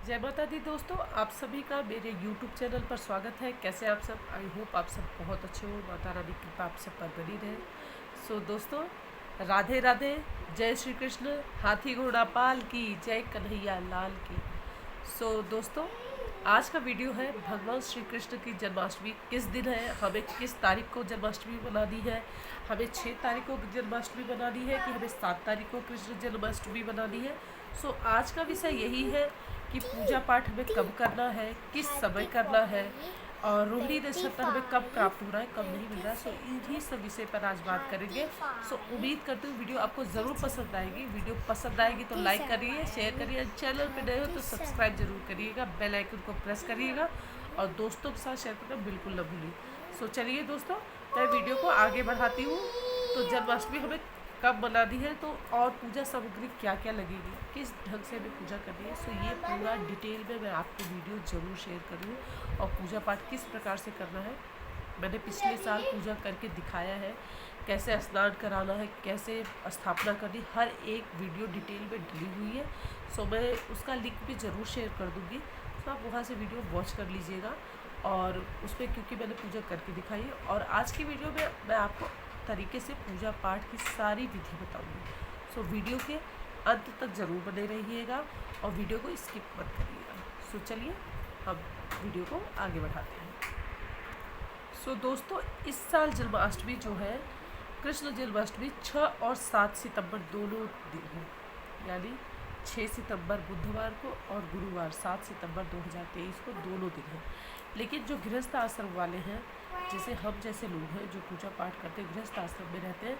जय माता दी दोस्तों, आप सभी का मेरे YouTube चैनल पर स्वागत है। कैसे आप सब? आई होप आप सब बहुत अच्छे हो। माता रानी की कृपा आप सब पर बनी रहे। सो दोस्तों, राधे राधे, जय श्री कृष्ण, हाथी घोड़ा पाल की जय, कन्हैया लाल की। सो दोस्तों, आज का वीडियो है भगवान श्री कृष्ण की जन्माष्टमी किस दिन है, हमें किस तारीख को जन्माष्टमी मनानी है, हमें 6 तारीख को जन्माष्टमी मनानी है कि हमें 7 तारीख को कृष्ण जन्माष्टमी मनानी है। सो आज का विषय यही है कि पूजा पाठ हमें कब करना है, किस समय करना है, और रोहिणी नक्षत्र हमें कब प्राप्त हो रहा है, कब नहीं मिल रहा है। सो इन्हीं सब विषय पर आज बात करेंगे। सो उम्मीद करती हूँ वीडियो आपको ज़रूर पसंद आएगी। वीडियो पसंद आएगी तो लाइक करिए, शेयर करिए, चैनल पर नए हो तो सब्सक्राइब जरूर करिएगा, बेल आइकन को प्रेस करिएगा और दोस्तों के साथ शेयर करना बिल्कुल न भूलिए। सो चलिए दोस्तों, मैं वीडियो को आगे बढ़ाती हूँ। तो जन्माष्टमी हमें कब मनानी है, तो और पूजा सामग्री क्या क्या लगेगी, किस ढंग से हमें पूजा करनी है। सो ये पूरा डिटेल में मैं आपको वीडियो ज़रूर शेयर करूँ। और पूजा पाठ किस प्रकार से करना है, मैंने पिछले साल पूजा करके दिखाया है। कैसे स्नान कराना है, कैसे स्थापना करनी, हर एक वीडियो डिटेल में डली हुई है। सो मैं उसका लिंक भी ज़रूर शेयर कर दूँगी। तो आप वहाँ से वीडियो वॉच कर लीजिएगा। और उसमें क्योंकि मैंने पूजा करके दिखाई है, और आज की वीडियो में मैं आपको तरीके से पूजा पाठ की सारी विधि बताऊंगी। सो वीडियो के अंत तक ज़रूर बने रहिएगा और वीडियो को स्किप मत करिएगा। सो चलिए हम वीडियो को आगे बढ़ाते हैं। सो दोस्तों, इस साल जन्माष्टमी जो है, कृष्ण जन्माष्टमी 6 और 7 सितंबर दोनों दिन है। यानी 6 सितंबर बुधवार को और गुरुवार 7 सितंबर 2023 को दोनों दिन है। लेकिन जो गृहस्थ आश्रम वाले हैं, जैसे हम जैसे लोग हैं जो पूजा पाठ करते हैं, गृहस्थ आश्रम में रहते हैं,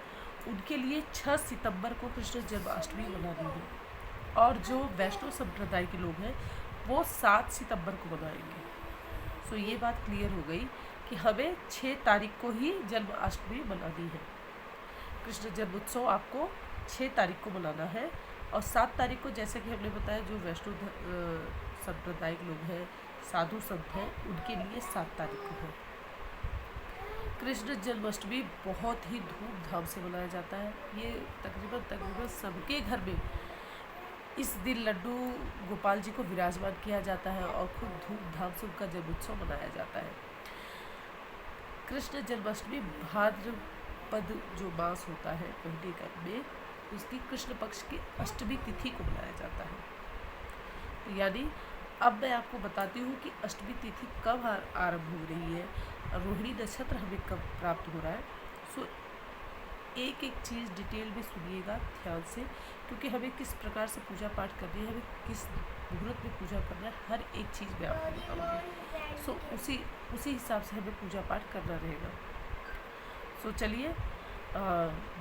उनके लिए 6 सितंबर को कृष्ण जन्माष्टमी मनानी है। और जो वैष्णव संप्रदाय के लोग हैं वो 7 सितंबर को मनाएंगे। सो ये बात क्लियर हो गई कि हमें 6 तारीख को ही जन्माष्टमी मनानी है। कृष्ण जन्मोत्सव आपको 6 तारीख को मनाना है। और 7 तारीख को, जैसे कि हमने बताया, जो वैष्णव सांप्रदायिक लोग हैं, साधु संत हैं, उनके लिए 7 तारीख को है। कृष्ण जन्माष्टमी बहुत ही धूमधाम से मनाया जाता है। ये तकरीबन सबके घर में इस दिन लड्डू गोपाल जी को विराजमान किया जाता है और खूब धूमधाम से उनका जन्मोत्सव मनाया जाता है। कृष्ण जन्माष्टमी भाद्रपद जो मास होता है महीने का में, उसकी कृष्ण पक्ष की अष्टमी तिथि को मनाया जाता है। यानी अब मैं आपको बताती हूँ कि अष्टमी तिथि कब आरंभ हो रही है, रोहिणी नक्षत्र हमें कब प्राप्त हो रहा है। सो एक एक चीज़ डिटेल में सुनिएगा ध्यान से, क्योंकि हमें किस प्रकार से पूजा पाठ करनी है, हमें किस मुहूर्त में पूजा करना है, हर एक चीज़ मैं आपको बताऊँगी। सो उसी हिसाब से हमें पूजा पाठ करना रहेगा। सो चलिए,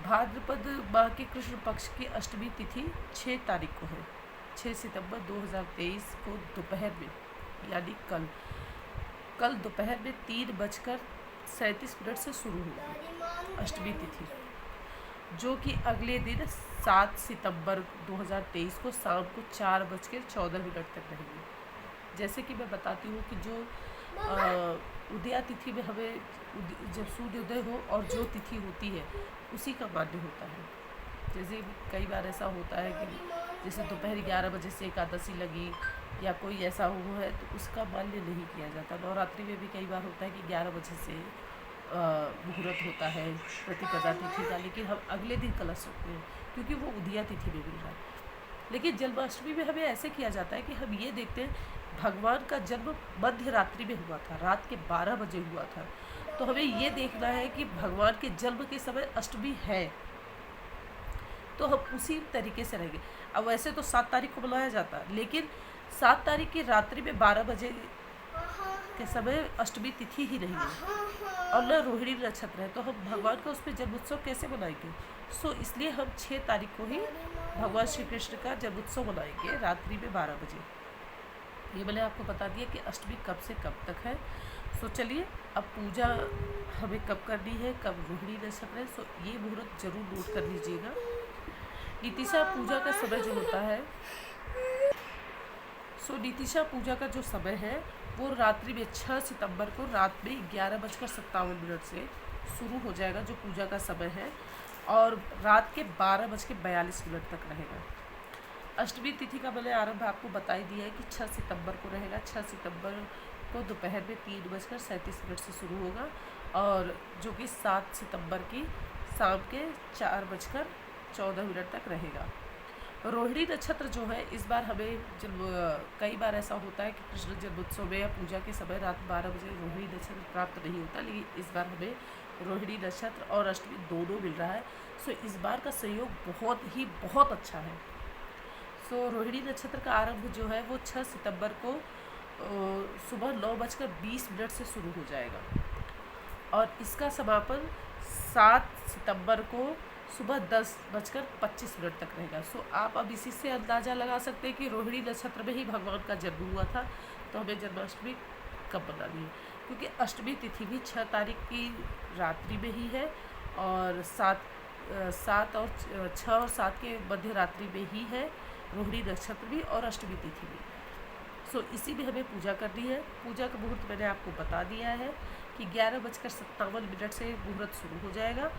भाद्रपद माह के कृष्ण पक्ष की अष्टमी तिथि 6 तारीख को है। 6 सितंबर 2023 को दोपहर में, यानी कल दोपहर में 3:37 से शुरू होगी अष्टमी तिथि, जो कि अगले दिन 7 सितंबर 2023 को शाम को 4:14 तक रहेगी। जैसे कि मैं बताती हूँ कि जो उदया तिथि में हमें जब सूर्योदय हो और जो तिथि होती है उसी का मान्य होता है। जैसे कई बार ऐसा होता है कि जैसे दोपहर 11 बजे से एकादशी लगी या कोई ऐसा हुआ है तो उसका मान्य नहीं किया जाता। नवरात्रि में भी कई बार होता है कि 11 बजे से मुहूर्त होता है प्रतिपदा तिथि का, लेकिन हम अगले दिन कलश रखते हैं क्योंकि वो उदया तिथि में मिल रहा है। लेकिन जन्माष्टमी में हमें ऐसे किया जाता है कि हम ये देखते हैं भगवान का जन्म मध्य रात्रि में हुआ था, रात के 12 बजे हुआ था। तो हमें ये देखना है कि भगवान के जन्म के समय अष्टमी है, तो हम उसी तरीके से रहेंगे। अब वैसे तो 7 तारीख को मनाया जाता है, लेकिन 7 तारीख की रात्रि में 12 बजे के समय अष्टमी तिथि ही नहीं है और न रोहिणी नक्षत्र है, तो हम भगवान का उस पर जन्मोत्सव कैसे मनाएंगे। सो इसलिए हम 6 तारीख को ही भगवान श्री कृष्ण का जन्मोत्सव मनाएंगे रात्रि में 12 बजे। ये मैंने आपको बता दिया कि अष्टमी कब से कब तक है। सो चलिए, अब पूजा हमें कब करनी है, कब रोहिणी नक्षत्र है, सो ये मुहूर्त जरूर नोट कर लीजिएगा। नीतिशा पूजा का समय जो होता है, सो नीतिशा पूजा का जो समय है वो रात्रि में 6 सितंबर को रात में 11:57 से शुरू हो जाएगा, जो पूजा का समय है, और रात के 12:42 तक रहेगा। अष्टमी तिथि का मैंने आरंभ आपको बता ही दिया है कि 6 सितंबर को रहेगा। 6 सितंबर को दोपहर में 3:37 से शुरू होगा और जो कि 7 सितंबर की शाम के 4:14 तक रहेगा। रोहिणी नक्षत्र जो है इस बार हमें कई बार ऐसा होता है कि कृष्ण जन्मोत्सव में या पूजा के समय रात 12 बजे रोहिणी नक्षत्र प्राप्त नहीं होता, लेकिन इस बार हमें रोहिणी नक्षत्र और अष्टमी दोनों मिल रहा है। सो इस बार का संयोग बहुत अच्छा है। सो रोहिणी नक्षत्र का आरंभ जो है वो 6 सितंबर को सुबह 9:20 से शुरू हो जाएगा और इसका समापन 7 सितंबर को सुबह 10:25 तक रहेगा। सो आप अब इसी से अंदाज़ा लगा सकते हैं कि रोहिणी नक्षत्र में ही भगवान का जन्म हुआ था, तो हमें जन्माष्टमी कब मनानी है, क्योंकि अष्टमी तिथि भी 6 तारीख की रात्रि में ही है और 6 और 7 के मध्य रात्रि में ही है रोहिणी नक्षत्र भी और अष्टमी तिथि भी। सो इसी में हमें पूजा करनी है। पूजा का मुहूर्त मैंने आपको बता दिया है कि 11:57 से मुहूर्त शुरू हो जाएगा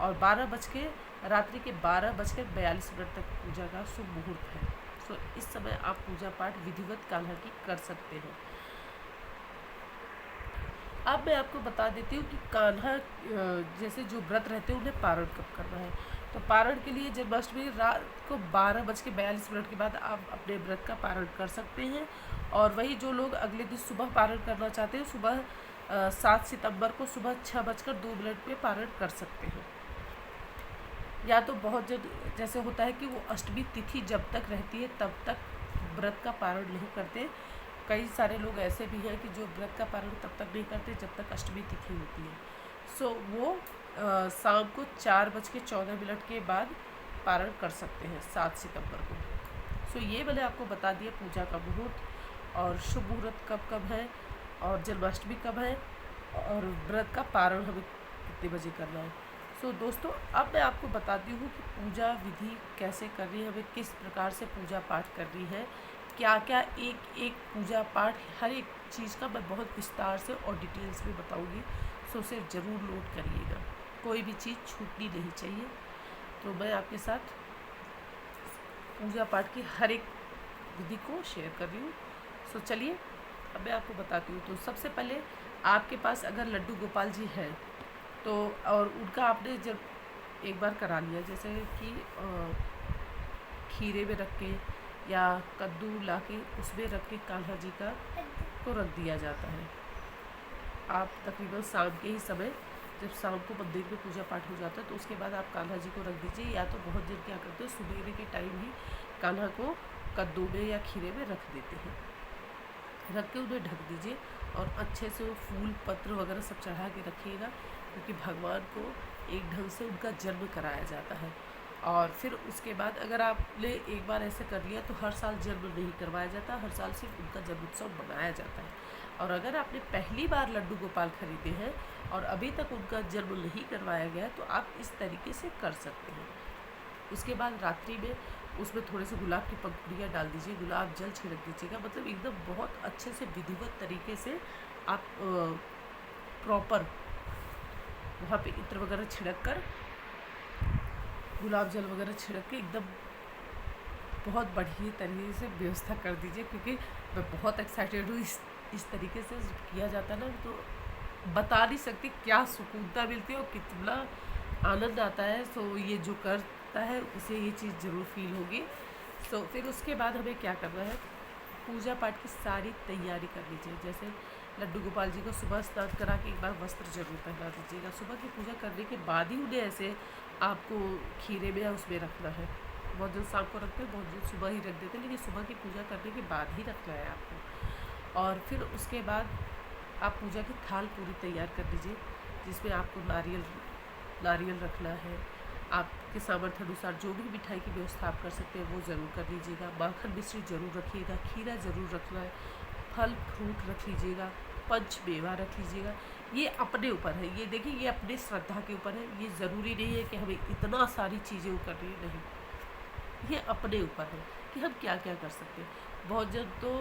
और रात्रि के 12:42 तक पूजा का शुभ मुहूर्त है। सो इस समय आप पूजा पाठ विधिवत कान्हा की कर सकते हैं। अब मैं आपको बता देती हूँ कि कान्हा जैसे जो व्रत रहते हैं उन्हें पारण कब करना है। तो पारण के लिए जन्माष्टमी रात को 12:42 के बाद आप अपने व्रत का पारण कर सकते हैं और वही जो लोग अगले दिन सुबह पारण करना चाहते हैं सुबह 7 सितंबर को सुबह 6:02 पे पारण कर सकते हैं। या तो बहुत जैसे होता है कि वो अष्टमी तिथि जब तक रहती है तब तक व्रत का पारण नहीं करते। कई सारे लोग ऐसे भी हैं कि जो व्रत का पारण तब तक नहीं करते जब तक अष्टमी तिथि होती है। सो वो शाम को 4:14 के बाद पारण कर सकते हैं 7 सितंबर को। सो ये मैंने आपको बता दिया पूजा का मुहूर्त और शुभ मुहूर्त कब कब है और जन्माष्टमी कब है और व्रत का पारण हमें कितने बजे करना है। सो दोस्तों अब मैं आपको बताती हूँ कि पूजा विधि कैसे करनी है, हमें किस प्रकार से पूजा पाठ करनी है, क्या क्या एक पूजा पाठ हर एक चीज़ का मैं बहुत विस्तार से और डिटेल्स में बताऊँगी। सो उसे ज़रूर नोट करिएगा, कोई भी चीज़ छूटनी नहीं चाहिए। तो मैं आपके साथ पूजा पाठ की हर एक विधि को शेयर कर रही हूँ। सो चलिए अब मैं आपको बताती हूँ। तो सबसे पहले आपके पास अगर लड्डू गोपाल जी है तो और उनका आपने जब एक बार करा लिया, जैसे कि खीरे में रख के या कद्दू ला के उसमें रख के कान्हा जी का को रख दिया जाता है। आप तकरीबन शाम के ही समय जब शाम को मंदिर में पूजा पाठ हो जाता है तो उसके बाद आप कान्हा जी को रख दीजिए, या तो बहुत जन क्या करते हैं सुबह के टाइम ही कान्हा को कद्दू में या खीरे में रख देते हैं। रख के उन्हें ढक दीजिए और अच्छे से वो फूल पत्र वगैरह सब चढ़ा के रखिएगा, क्योंकि भगवान को एक ढंग से उनका जन्म कराया जाता है। और फिर उसके बाद अगर आपने एक बार ऐसे कर लिया तो हर साल जन्म नहीं करवाया जाता, हर साल सिर्फ उनका जन्मोत्सव मनाया जाता है। और अगर आपने पहली बार लड्डू गोपाल खरीदे हैं और अभी तक उनका जन्म नहीं करवाया गया तो आप इस तरीके से कर सकते हैं। उसके बाद रात्रि में उसमें थोड़े से गुलाब की पंखुड़ियाँ डाल दीजिए, गुलाब जल छिड़क दीजिएगा, मतलब एकदम बहुत अच्छे से विधिवत तरीके से आप प्रॉपर वहाँ पे इत्र वगैरह छिड़क कर गुलाब जल वगैरह छिड़क के एकदम बहुत बढ़िया तरीके से व्यवस्था कर दीजिए, क्योंकि मैं बहुत एक्साइटेड हूँ। इस तरीके से किया जाता है ना तो बता नहीं सकती क्या सुकूनता मिलती है और कितना आनंद आता है। सो ये जो करता है उसे ये चीज़ ज़रूर फील होगी। सो फिर उसके बाद हमें क्या करना है, पूजा पाठ की सारी तैयारी कर लीजिए। जैसे लड्डू गोपाल जी को सुबह स्नान करा के एक बार वस्त्र जरूर पहना दीजिएगा। सुबह की पूजा करने के बाद ही उन्हें ऐसे आपको खीरे में या उसमें रखना है। बहुत जल्द शाम को रखते हैं, बहुत जल्द सुबह ही रख देते हैं, लेकिन सुबह की पूजा करने के बाद ही रखना है आपको। और फिर उसके बाद आप पूजा की थाल पूरी तैयार कर लीजिए, जिसमें आपको नारियल रखना है। आपके सामर्थ्य अनुसार जो भी मिठाई की व्यवस्था आप कर सकते हैं वो ज़रूर कर लीजिएगा। माखन मिश्री ज़रूर रखिएगा, खीरा ज़रूर रखना है, फल फ्रूट रख लीजिएगा, पंच मेवा रख लीजिएगा। ये अपने ऊपर है, ये देखिए ये अपने श्रद्धा के ऊपर है। ये ज़रूरी नहीं है कि हमें इतना सारी चीज़ें वो करनी है, नहीं, ये अपने ऊपर है कि हम क्या क्या कर सकते हैं। बहुत जन तो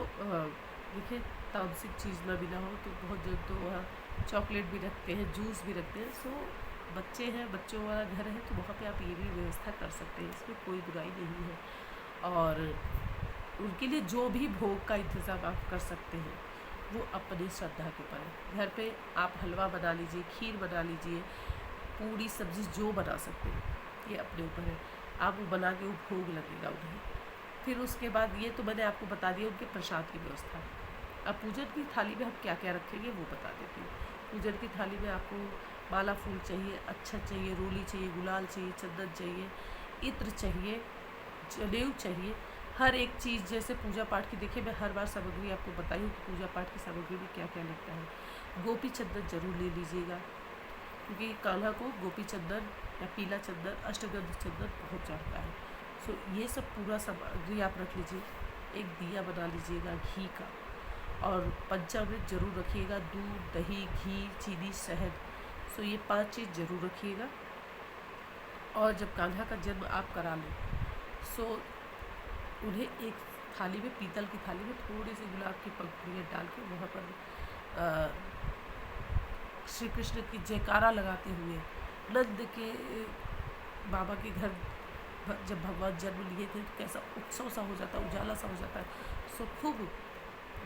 देखिए तामसिक चीज़ ना भी ना हो तो बहुत जन तो वहाँ चॉकलेट भी रखते हैं, जूस भी रखते हैं। सो बच्चे हैं, बच्चों वाला घर है तो वहाँ पे आप ये भी व्यवस्था कर सकते हैं, इसमें कोई बुराई नहीं है। और उनके लिए जो भी भोग का इंतज़ाम आप कर सकते हैं वो अपनी श्रद्धा के ऊपर है। घर पे आप हलवा बना लीजिए, खीर बना लीजिए, पूरी सब्ज़ी जो बना सकते हैं, ये अपने ऊपर है। आप वो बना के वो भोग लगेगा उन्हें। फिर उसके बाद ये तो मैंने आपको बता दिया उनके प्रसाद की व्यवस्था। अब पूजन की थाली में हम क्या क्या रखेंगे वो बता देती हूँ। पूजन की थाली में आपको माला फूल चाहिए, अक्षत चाहिए, रोली चाहिए, गुलाल चाहिए, चंदन चाहिए, इत्र चाहिए, जनेऊ चाहिए। हर एक चीज़ जैसे पूजा पाठ की, देखिए मैं हर बार सामग्री आपको बताई हूँ कि पूजा पाठ की सामग्री में क्या क्या लगता है। गोपी चंदन जरूर ले लीजिएगा, क्योंकि कान्हा को गोपी चंदन या पीला चंदन, अष्टगंध चंदन बहुत चढ़ता है। सो ये सब पूरा सामग्री आप रख लीजिए। एक दिया बना लीजिएगा घी का, और पंचामृत जरूर रखिएगा, दूध, दही, घी, चीनी, शहद। सो ये 5 चीज़ जरूर रखिएगा। और जब कान्हा का जन्म आप करा लें, सो उन्हें एक थाली में, पीतल की थाली में थोड़ी सी गुलाब की पंखुड़ियाँ डाल के वहाँ पर श्री कृष्ण की जयकारा लगाते हुए, नंद के बाबा के घर जब भगवान जन्म लिए थे तो कैसा उत्सव सा हो जाता है, उजाला सा हो जाता है। सो खूब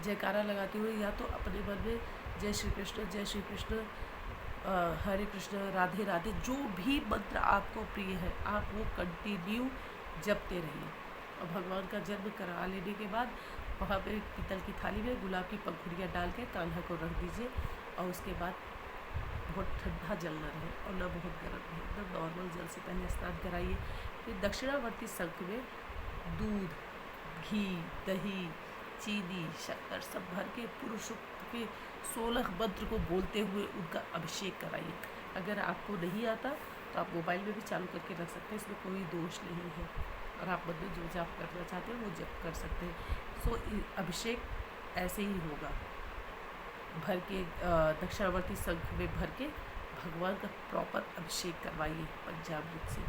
जयकारा लगाते हुए, या तो अपने मन में जय श्री कृष्ण, जय श्री कृष्ण, हरे कृष्ण, राधे राधे, जो भी मंत्र आपको प्रिय है आप वो कंटिन्यू जपते रहिए। और भगवान का जन्म करा लेने के बाद वहाँ पे पीतल की थाली में गुलाब की पंखुड़ियाँ डाल के कान्हा को रख दीजिए। और उसके बाद बहुत ठंडा जल न रहे और न बहुत गर्म रहे, एकदम नॉर्मल जल से पहले स्नान कराइए। फिर दक्षिणावर्ती शंख में दूध, घी, दही, चीनी, शक्कर सब भर के पुरुष सूक्त के 16 मंत्र को बोलते हुए उनका अभिषेक कराइए। अगर आपको नहीं आता तो आप मोबाइल में भी चालू करके रख सकते हैं, इसमें कोई दोष नहीं है। और आप मन में जो जाप करना चाहते हैं वो जप कर सकते हैं। सो अभिषेक ऐसे ही होगा, भर के दक्षिणावर्ती शंख में भर के भगवान का प्रॉपर अभिषेक करवाइए पंचामृत से।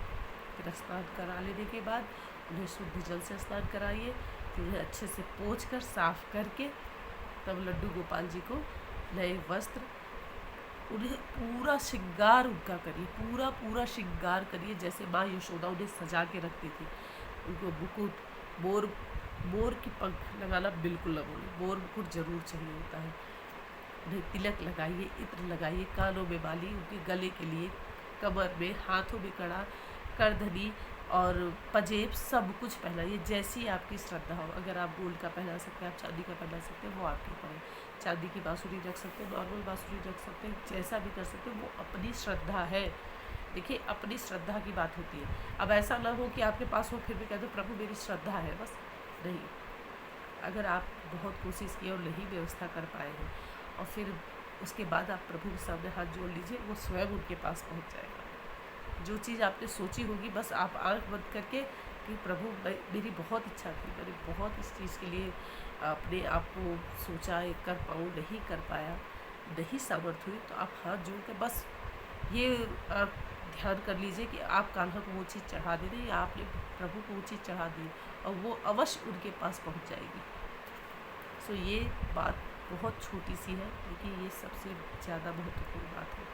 फिर स्नान करा लेने के बाद उन्हें शुद्ध जल से स्नान कराइए। फिर उन्हें अच्छे से पोंछ कर साफ करके तब लड्डू गोपाल जी को नए वस्त्र, उन्हें पूरा श्रृंगार उनका करिए, पूरा पूरा श्रृंगार करिए जैसे माँ यशोदा उन्हें सजा के रखती थी। उनको मुकुट, मोर की पंख लगाना बिल्कुल न भूलें, मोर मुकुट जरूर चाहिए होता है। उन्हें तिलक लगाइए, इत्र लगाइए, कानों में बाली, उनके गले के लिए, कमर में, हाथों में कड़ा, करधनी और पजेब सब कुछ पहनाइए जैसी आपकी श्रद्धा हो। अगर आप गोल्ड का पहना सकते हैं, आप चांदी का पहना सकते हैं, वो आपके ऊपर है। चांदी की बांसुरी रख सकते हैं, नॉर्मल बांसुरी रख सकते हैं, जैसा भी कर सकते हैं, वो अपनी श्रद्धा है। देखिए अपनी श्रद्धा की बात होती है। अब ऐसा ना हो कि आपके पास हो फिर भी कह दो प्रभु मेरी श्रद्धा है, बस नहीं। अगर आप बहुत कोशिश किए और नहीं व्यवस्था कर पाए हैं, और फिर उसके बाद आप प्रभु के सामने हाथ जोड़ लीजिए, वो स्वयं उनके पास पहुंच जाएगा। जो चीज़ आपने सोची होगी, बस आप आंख बंद करके कि प्रभु मेरी बहुत इच्छा थी, मैंने बहुत इस चीज़ के लिए अपने आप को सोचा, ये कर पाऊँ, नहीं कर पाया, नहीं सामर्थ्य हुई, तो आप हाथ जोड़ कर बस ये ध्यान कर लीजिए कि आप कान्हा को वो चीज़ चढ़ा दे रहे, या आपने प्रभु को वो चीज़ चढ़ा दी, और वो अवश्य उनके पास पहुंच जाएगी। सो ये बात बहुत छोटी सी है, लेकिन ये सबसे ज़्यादा महत्वपूर्ण बात है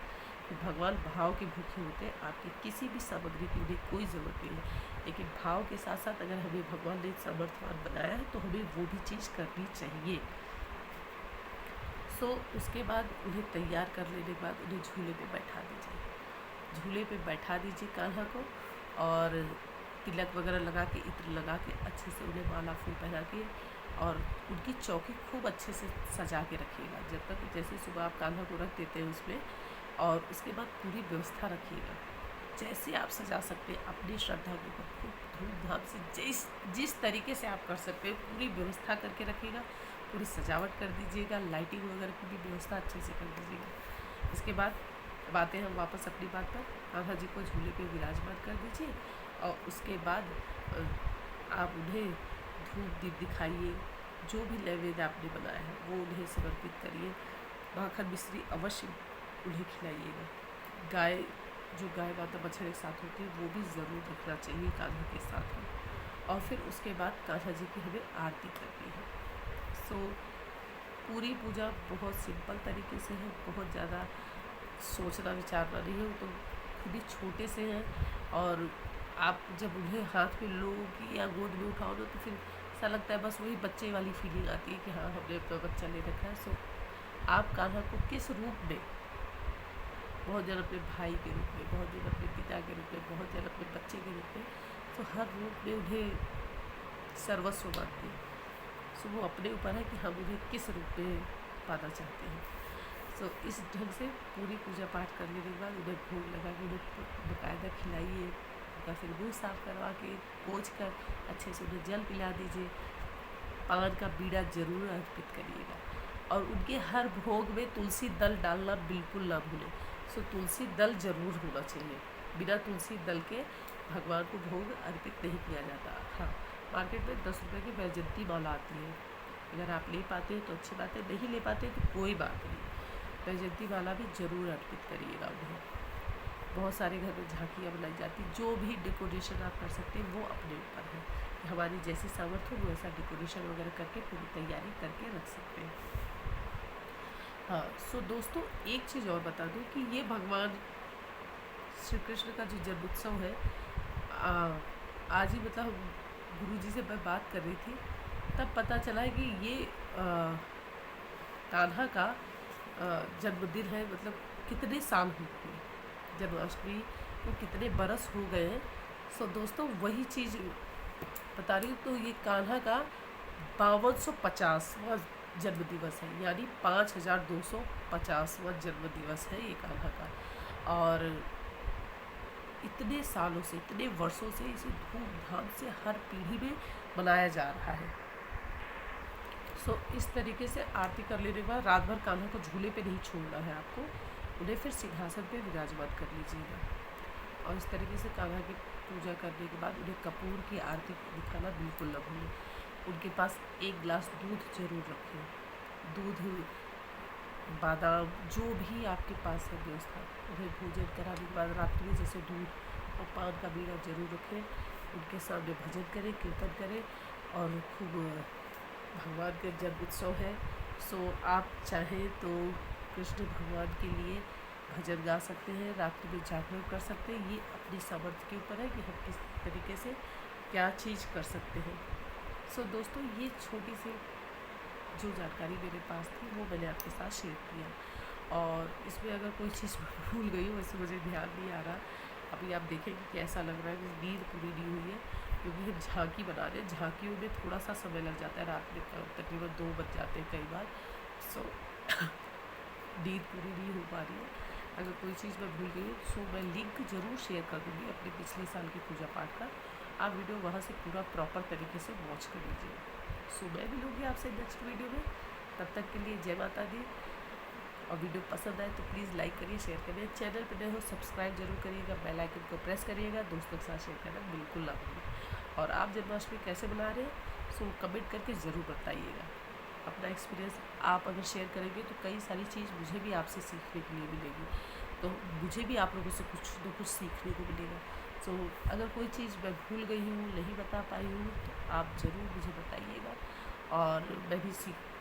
कि भगवान भाव के भूखे होते हैं। आपकी किसी भी सामग्री की उन्हें कोई ज़रूरत नहीं है, लेकिन भाव के साथ साथ अगर हमें भगवान ने सामर्थ्यवान बनाया है तो हमें वो भी चीज़ करनी चाहिए। सो उसके बाद उन्हें तैयार कर लेने के बाद उन्हें झूले पे बैठा दीजिए। झूले पे बैठा दीजिए कान्हा को, और तिलक वगैरह लगा के, इत्र लगा के, अच्छे से उन्हें माला फूल पहना के, और उनकी चौकी खूब अच्छे से सजा के रखिएगा। जब तक जैसे सुबह आप कान्हा को रख देते हैं उसमें, और उसके बाद पूरी व्यवस्था रखिएगा जैसे आप सजा सकते हैं अपनी श्रद्धा के ऊपर, खूब धूमधाम से जिस तरीके से आप कर सकते हैं पूरी व्यवस्था करके रखिएगा। पूरी सजावट कर दीजिएगा, लाइटिंग वगैरह की भी व्यवस्था अच्छे से कर दीजिएगा। इसके बाद बातें हम वापस अपनी बात पर, कान्हा जी को झूले पे विराजमान कर दीजिए, और उसके बाद आप उन्हें धूप दीप दिखाइए, जो भी नैवेद्य आपने बनाया है वो उन्हें समर्पित करिए। माखन मिश्री अवश्य उन्हें खिलाइएगा। गाय, जो गाय माता बछड़े के साथ होती है वो भी ज़रूर रखना चाहिए कान्हा के साथ में। और फिर उसके बाद कान्हा जी की हमें आरती करनी है। सो पूरी पूजा बहुत सिंपल तरीके से है, बहुत ज़्यादा सोचना विचारना नहीं है, वो तो खुद ही छोटे से हैं, और आप जब उन्हें हाथ में लो कि या गोद में उठाओ ना, तो फिर ऐसा लगता है बस वही बच्चे वाली फीलिंग आती है कि हाँ हमने अपना बच्चा ले रखा है। सो आप कान्हा को किस रूप में, बहुत जन अपने भाई के रूप में, बहुत जन अपने पिता के रूप में, बहुत जन अपने बच्चे के रूप में, तो हर रूप में उन्हें सर्वस्व मानते हैं। सो वो अपने ऊपर है कि हम उन्हें किस रूप में पाना चाहते हैं। सो इस ढंग से पूरी पूजा पाठ करने के बाद उन्हें भोग लगा के उन्हें बाकायदा खिलाइए, उनका फिर मुँह साफ करवा के पोंछ कर अच्छे से उन्हें जल पिला दीजिए। पान का बीड़ा जरूर अर्पित करिएगा और उनके हर भोग में तुलसी दल डालना बिल्कुल ना भूलें। सो तुलसी दल जरूर होना चाहिए, बिना तुलसी दल के भगवान को भोग अर्पित नहीं किया जाता। हाँ, मार्केट में 10 रुपये की वैजयंती माला आती है, अगर आप ले पाते हैं तो अच्छी बात है, नहीं ले पाते तो कोई बात नहीं, वैजयंती माला भी जरूर अर्पित करिएगा उन्हें। बहुत सारे घर में झांकियाँ बनाई जाती, जो भी डेकोरेशन आप कर सकते हैं वो अपने ऊपर है, हमारी जैसी सामर्थ्य हो वैसा डेकोरेशन वगैरह करके पूरी तैयारी करके रख सकते हैं। हाँ, सो दोस्तों एक चीज़ और बता दूं कि ये भगवान श्री कृष्ण का जो जन्मोत्सव है, आज ही मतलब गुरुजी से मैं बात कर रही थी, तब पता चला है कि ये कान्हा का जन्मदिन है। मतलब कितने साल हो गए जन्माष्टमी को, कितने बरस हो गए हैं। सो दोस्तों वही चीज़ बता रही हूँ। तो ये कान्हा का 5250वां जन्म दिवस है, यानी 5250वां जन्म दिवस है ये कान्हा का। और इतने सालों से, इतने वर्षों से इसे धूमधाम से हर पीढ़ी में मनाया जा रहा है। सो इस तरीके से आरती कर लेने के बाद रात भर कान्हा को झूले पे नहीं छोड़ना है आपको, उन्हें फिर सिंहासन पे विराजमान कर लीजिएगा। और इस तरीके से कान्हा की पूजा करने के बाद उन्हें कपूर की आरती दिखाना बिल्कुल न भूलें। उनके पास एक गिलास दूध जरूर रखें, दूध, बादाम, जो भी आपके पास है व्यवस्था, उन्हें भोजन कराने के बाद रात्रि में जैसे दूध और पान का बीड़ा जरूर रखें। उनके सामने भजन करें, कीर्तन करें और खूब, भगवान का जन्म उत्सव है। सो आप चाहें तो कृष्ण भगवान के लिए भजन गा सकते हैं, रात्रि में जागरण कर सकते हैं। ये अपनी सामर्थ्य के ऊपर है कि हम किस तरीके से क्या चीज़ कर सकते हैं। सो दोस्तों ये छोटी सी जो जानकारी मेरे पास थी वो मैंने आपके साथ शेयर किया। और इसमें अगर कोई चीज़ भूल गई हो, वैसे मुझे ध्यान नहीं आ रहा, अभी आप देखेंगे कैसा लग रहा है। नींद पूरी नहीं हुई है क्योंकि हम झांकी बना रहे हैं, झांकियों में थोड़ा सा समय लग जाता है, रात में तकरीबन 2 बज जाते हैं कई बार। सो नींद पूरी नहीं हो पा रही है। अगर कोई चीज़ मैं भूल गई सो मैं लिंक ज़रूर शेयर कर दूँगी अपने पिछले साल की पूजा पाठ का, आप वीडियो वहाँ से पूरा प्रॉपर तरीके से वॉच कर लीजिए। सो मैं मिलूँगी आपसे नेक्स्ट वीडियो में, तब तक के लिए जय माता दी। और वीडियो पसंद आए तो प्लीज़ लाइक करिए, शेयर करिए, चैनल पर नए हो सब्सक्राइब जरूर करिएगा, बेल आइकन को प्रेस करिएगा, दोस्तों के साथ शेयर करना बिल्कुल ना भूलिए। और आप जन्माष्टमी कैसे बना रहे हैं सो कमेंट करके ज़रूर बताइएगा अपना एक्सपीरियंस। आप अगर शेयर करेंगे तो कई सारी चीज़ मुझे भी आपसे सीखने के लिए मिलेगी, तो मुझे भी आप लोगों से कुछ न कुछ सीखने को मिलेगा। सो अगर कोई चीज़ मैं भूल गई हूँ, नहीं बता पाई हूँ, तो आप ज़रूर मुझे बताइएगा और मैं भी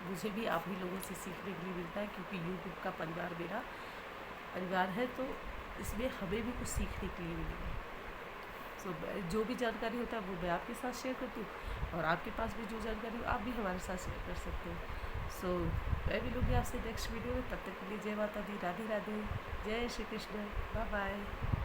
मुझे भी आप ही लोगों से सीखने के लिए मिलता है, क्योंकि यूट्यूब का परिवार मेरा परिवार है, तो इसमें हमें भी कुछ सीखने के लिए मिलेगा। सो जो भी जानकारी होता है वो मैं आपके साथ शेयर करती हूँ, और आपके पास भी जो जानकारी हो आप भी हमारे साथ शेयर कर सकते हैं। सो मैं मिलूँगी आपसे नेक्स्ट वीडियो में, तब तक के लिए जय माता दी, राधे राधे, जय श्री कृष्ण, बाय बाय।